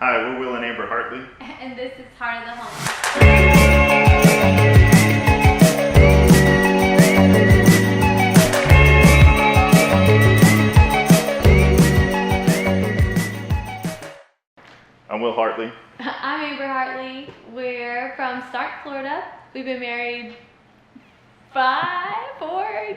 Hi, we're Will and Amber Hartley. And this is Heart of the Home. I'm Will Hartley. I'm Amber Hartley. We're from Stark, Florida. We've been married 4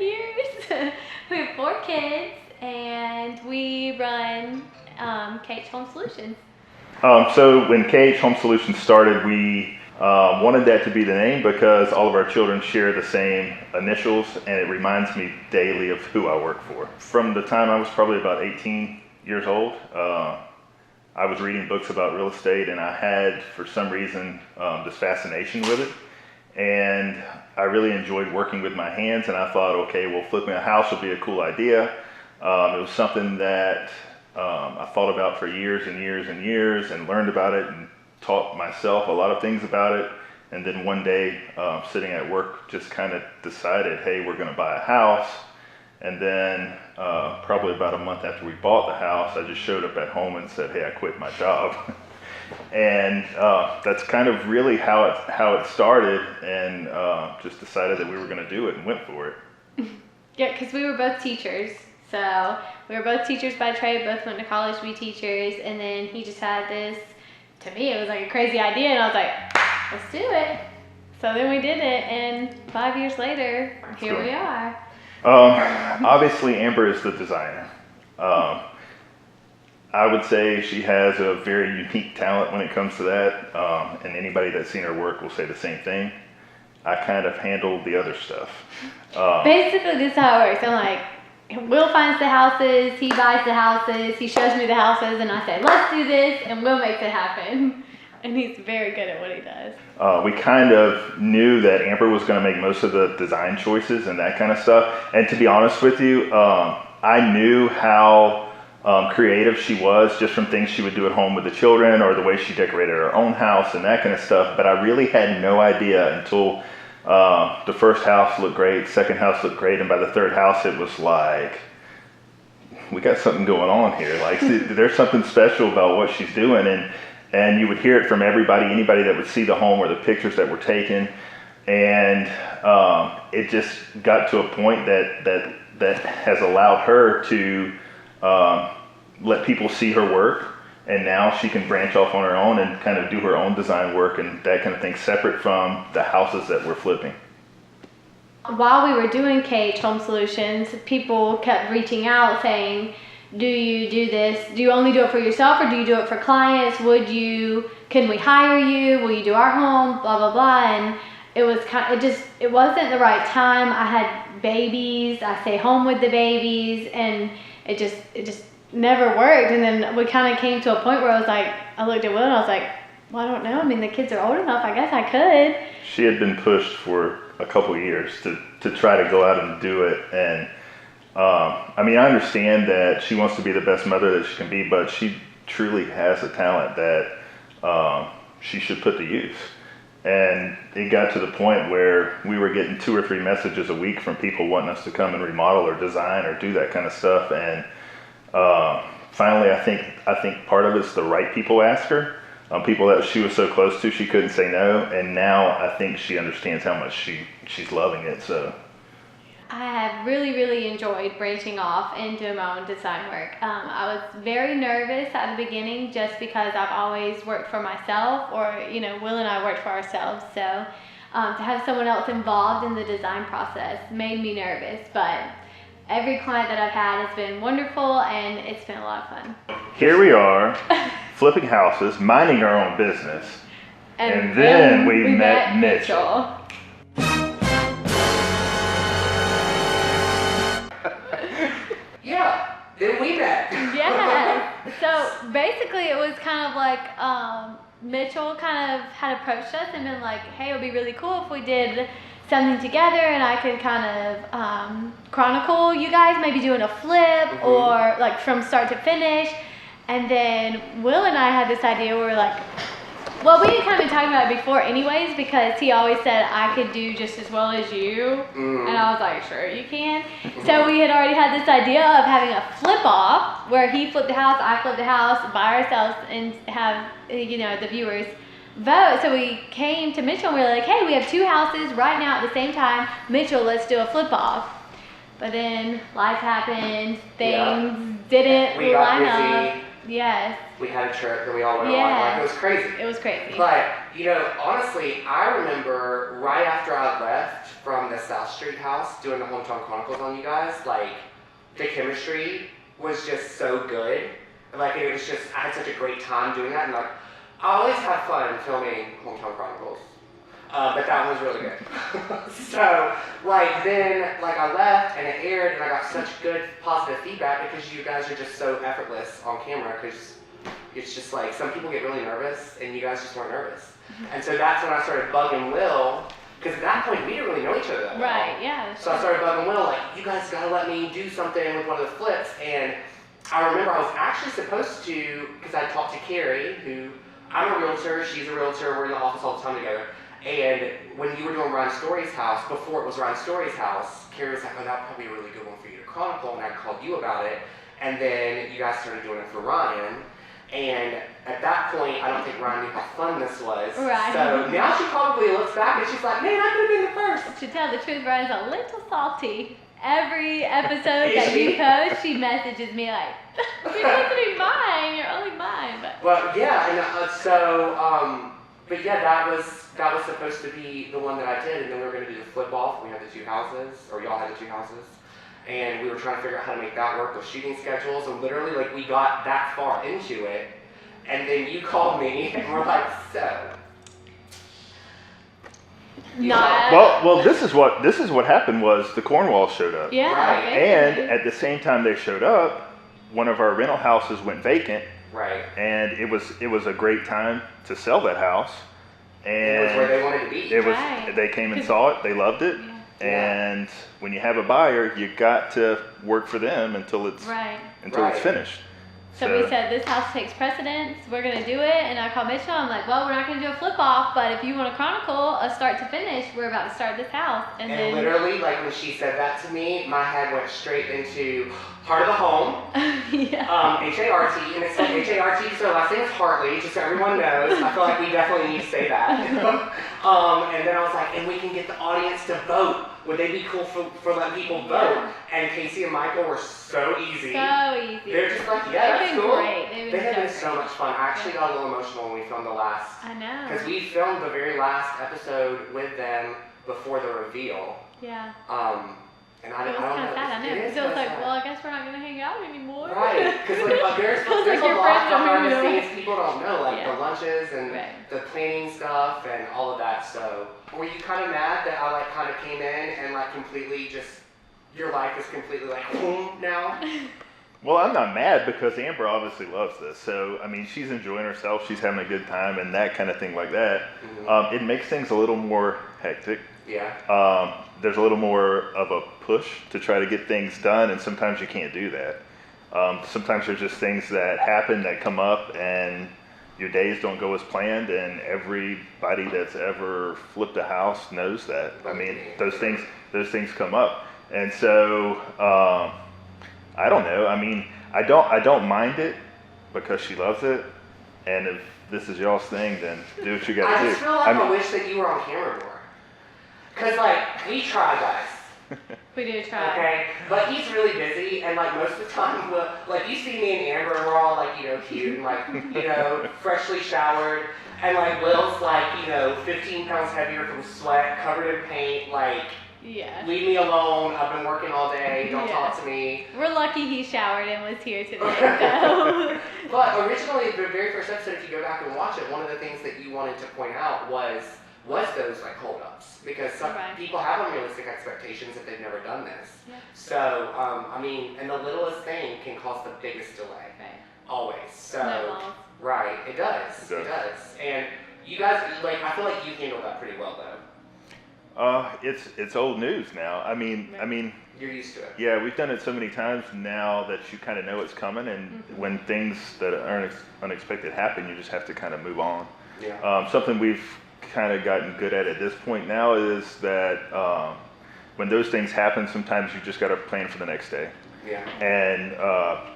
years. We have 4 kids, and we run KH Home Solutions. So when KH Home Solutions started, we wanted that to be the name because all of our children share the same initials, and it reminds me daily of who I work for. From the time I was probably about 18 years old, I was reading books about real estate, and I had, for some reason, this fascination with it. And I really enjoyed working with my hands, and I thought, okay, well, flipping a house would be a cool idea. It was something that I thought about for years and years and years, and learned about it and taught myself a lot of things about it. And then one day, sitting at work, just kind of decided, hey, we're going to buy a house. And then probably about a month after we bought the house, I just showed up at home and said, hey, I quit my job. And that's kind of really how it started, and just decided that we were going to do it and went for it. Yeah, because we were both teachers. So we were both teachers by trade, both went to college to be teachers, and then he just had this, to me it was like a crazy idea, and I was like, let's do it. So then we did it, and 5 years later, here we are. Obviously Amber is the designer. I would say she has a very unique talent when it comes to that, and anybody that's seen her work will say the same thing. I kind of handle the other stuff. Basically, this is how it works. I'm like, Will finds the houses, he buys the houses, he shows me the houses, and I say, let's do this, and Will makes it happen. And he's very good at what he does. We kind of knew that Amber was going to make most of the design choices and that kind of stuff. And to be honest with you, I knew how creative she was just from things she would do at home with the children, or the way she decorated her own house and that kind of stuff. But I really had no idea until the first house looked great, second house looked great, and by the third house it was like, we got something going on here. Like there's something special about what she's doing, and you would hear it from anybody that would see the home or the pictures that were taken, and it just got to a point that has allowed her to let people see her work. And now she can branch off on her own and kind of do her own design work and that kind of thing, separate from the houses that we're flipping. While we were doing KH Home Solutions, people kept reaching out saying, do you do this? Do you only do it for yourself, or do you do it for clients? Can we hire you? Will you do our home? Blah, blah, blah. And it wasn't the right time. I had babies. I stay home with the babies, and it just never worked. And then we kind of came to a point where I looked at Will and I was like, well, I don't know. I mean, the kids are old enough. I guess I could. She had been pushed for a couple of years to try to go out and do it. And I mean, I understand that she wants to be the best mother that she can be, but she truly has a talent that she should put to use. And it got to the point where we were getting 2 or 3 messages a week from people wanting us to come and remodel or design or do that kind of stuff. And finally, I think part of it's the right people ask her, people that she was so close to, she couldn't say no. And now I think she understands how much she's loving it. So I have really, really enjoyed branching off and doing my own design work. I was very nervous at the beginning just because I've always worked for myself, or, Will and I worked for ourselves. So to have someone else involved in the design process made me nervous. But every client that I've had has been wonderful, and it's been a lot of fun. Here we are, flipping houses, minding our own business. And then we met Mitchell. Yeah, then we met. Yeah. So basically it was kind of like Mitchell kind of had approached us and been like, hey, it would be really cool if we did something together, and I could kind of chronicle you guys, maybe doing a flip or like from start to finish. And then Will and I had this idea where we were like, Well, we had kind of been talking about it before anyways, because he always said I could do just as well as you. And I was like, sure you can. So we had already had this idea of having a flip off where he flipped the house, I flipped the house by ourselves, and have, the viewers vote. So we came to Mitchell and we were like, hey, we have 2 houses right now at the same time. Mitchell, let's do a flip off. But then life happened, things didn't We got line busy. up. Yes. We had a trip that we all went Yeah. on. Like, it was crazy. It was crazy. But, honestly, I remember right after I left from the South Street house doing the Hometown Chronicles on you guys, like, the chemistry was just so good. Like, it was just, I had such a great time doing that. And, like, I always have fun filming Hometown Chronicles. But that one was really good. So, then, I left and it aired and I got such good positive feedback because you guys are just so effortless on camera because it's just like, some people get really nervous and you guys just weren't nervous. And so that's when I started bugging Will, because at that point we didn't really know each other that well. Right, yeah. So I started bugging Will, like, you guys gotta let me do something with one of the flips. And I remember I was actually supposed to, because I talked to Carrie, who, I'm a realtor, she's a realtor, we're in the office all the time together. And when you were doing Ryan Story's house, before it was Ryan Story's house, Carrie was like, oh, that would probably be a really good one for you to chronicle, and I called you about it. And then you guys started doing it for Ryan. And at that point, I don't think Ryan knew how fun this was. Right. So now she probably looks back and she's like, man, I could have been the first. To tell the truth, Ryan's a little salty. Every episode that you post, she messages me like, you're supposed to be mine, you're only mine. But Well, yeah, and but yeah, that was supposed to be the one that I did, and then we were going to do the flip off. We had the 2 houses, or y'all had the 2 houses, and we were trying to figure out how to make that work with shooting schedules, and literally, we got that far into it, and then you called me, and we're like, so. not. Well, this is what happened was the Cornwalls showed up. Yeah. Right. And basically. at the same time they showed up, one of our rental houses went vacant, Right. and it was a great time to sell that house. And It was where they wanted to be. it was Right. they came and saw it, they loved it. Yeah. And when you have a buyer, you got to work for them until it's Right. it's finished. So we said this house takes precedence. We're gonna do it, and I called Mitchell. I'm like, well, we're not gonna do a flip off, but if you want to chronicle a start to finish, we're about to start this house, and And then literally, when she said that to me, my head went straight into Heart of the Home, yeah. H-A-R-T, and it's like H-A-R-T, so last name is Hartley, just so everyone knows. I feel like we definitely need to say that. And then I was like, and we can get the audience to vote. Would they be cool for letting people vote? Yeah. And Casey and Michael were so easy. So easy. They're just like, yeah, They've that's been cool. great. They have been so so great. much fun. I actually got a little emotional when we filmed the last, I know. because we filmed the very last episode with them before the reveal. Yeah. And I It was don't kind know. of sad. I know. It is So it was kinda like, sad. well, I guess we're not gonna hang out anymore. Right, because there's Like a your lot friends are behind the moving away. scenes people don't know, like Yeah. the lunches and Right. the planning stuff and all of that. So, were you kind of mad that I kind of came in and completely just your life is completely boom now? Well, I'm not mad because Amber obviously loves this. So, I mean, she's enjoying herself. She's having a good time and that kind of thing like that. Mhm. It makes things a little more hectic. Yeah. There's a little more of a push to try to get things done, and sometimes you can't do that. Sometimes there's just things that happen that come up, and your days don't go as planned, and everybody that's ever flipped a house knows that. I mean, those things come up, and so I don't know. I mean, I don't mind it because she loves it, and if this is y'all's thing, then do what you gotta do. I just feel like I wish that you were on camera more. Cause we try, guys. We do try. Okay, but he's really busy, and most of the time, you see me and Amber, and we're all cute and freshly showered, and Will's 15 pounds heavier from sweat, covered in paint, Yeah. leave me alone. I've been working all day. Don't Yeah. talk to me. We're lucky he showered and was here today. So. But originally, the very first episode, if you go back and watch it, one of the things that you wanted to point out was those holdups, because some Right. people have unrealistic expectations if they've never done this. Yeah. So and the littlest thing can cause the biggest delay. Right. Always. So Snowballs. right, it does. It It does. does. And you guys, I feel like you handled that pretty well, though. It's old news now. I mean, You're used to it. yeah, we've done it so many times now that you kind of know it's coming, and when things that are unexpected happen, you just have to kind of move on. Yeah. Something we've kind of gotten good at this point now is that when those things happen, sometimes you just got to plan for the next day. Yeah. And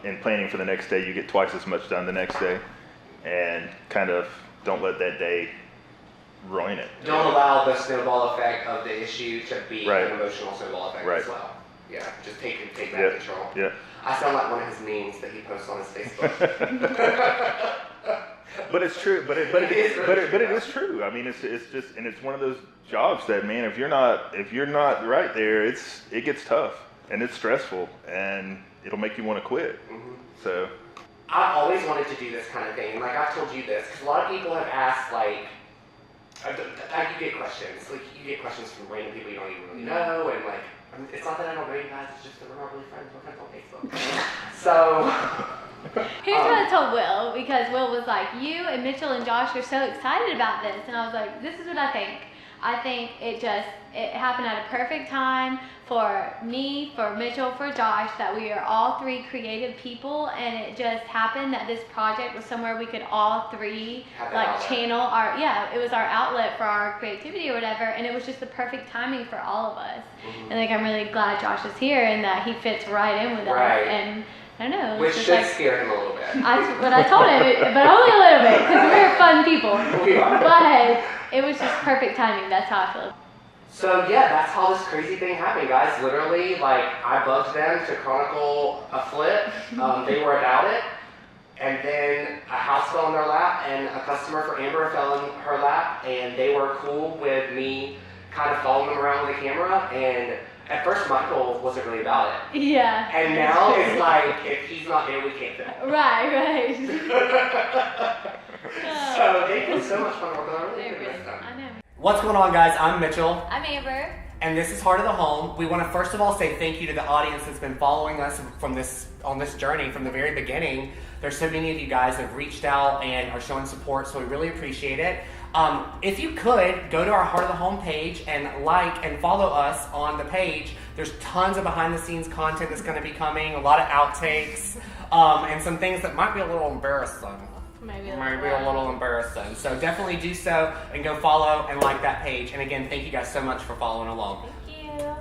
in planning for the next day, you get twice as much done the next day, and kind of don't let that day ruin it. Don't allow the snowball effect of the issue to be Right. an emotional snowball effect Right. as well. Yeah, just take that Yeah. control. Yeah. I sound like one of his memes that he posts on his Facebook. But it's true. But it is true. I mean, it's just, and it's one of those jobs that, man, if you're not right there, it gets tough and it's stressful and it'll make you want to quit. Mm-hmm. So I always wanted to do this kind of thing. Like I've told you this, because a lot of people have asked, like you get questions. Like you get questions from random people you don't even really know, and like it's not that I don't know you guys. It's just that we're not really friends. We're friends on Facebook. So. Here's what I told Will, because Will was like, you and Mitchell and Josh are so excited about this. And I was like, this is what I think. I think it happened at a perfect time for me, for Mitchell, for Josh, that we are all three creative people. And it just happened that this project was somewhere we could all three channel it was our outlet for our creativity or whatever. And it was just the perfect timing for all of us. Mm-hmm. And like, I'm really glad Josh is here and that he fits right in with us. And I don't know. Which should scare him a little bit. But I told him, but only a little bit, because we're fun people. We are. But it was just perfect timing. That's how I feel. So yeah, that's how this crazy thing happened, guys. Literally, like I bugged them to chronicle a flip. They were about it, and then a house fell in their lap, and a customer for Amber fell in her lap, and they were cool with me kind of following them around with a camera. And at first, Michael wasn't really about it. Yeah. And now it's like, if he's not there, we can't film. Right. So they've been so much fun working on it. Really them. I know. What's going on, guys? I'm Mitchell. I'm Amber. And this is Heart of the Home. We want to first of all say thank you to the audience that's been following us on this journey from the very beginning. There's so many of you guys that have reached out and are showing support, so we really appreciate it. If you could, go to our Heart of the Home page and like and follow us on the page. There's tons of behind the scenes content that's going to be coming, a lot of outtakes, and some things that might be a little embarrassing. Maybe a little embarrassing. So definitely do so and go follow and like that page. And again, thank you guys so much for following along. Thank you.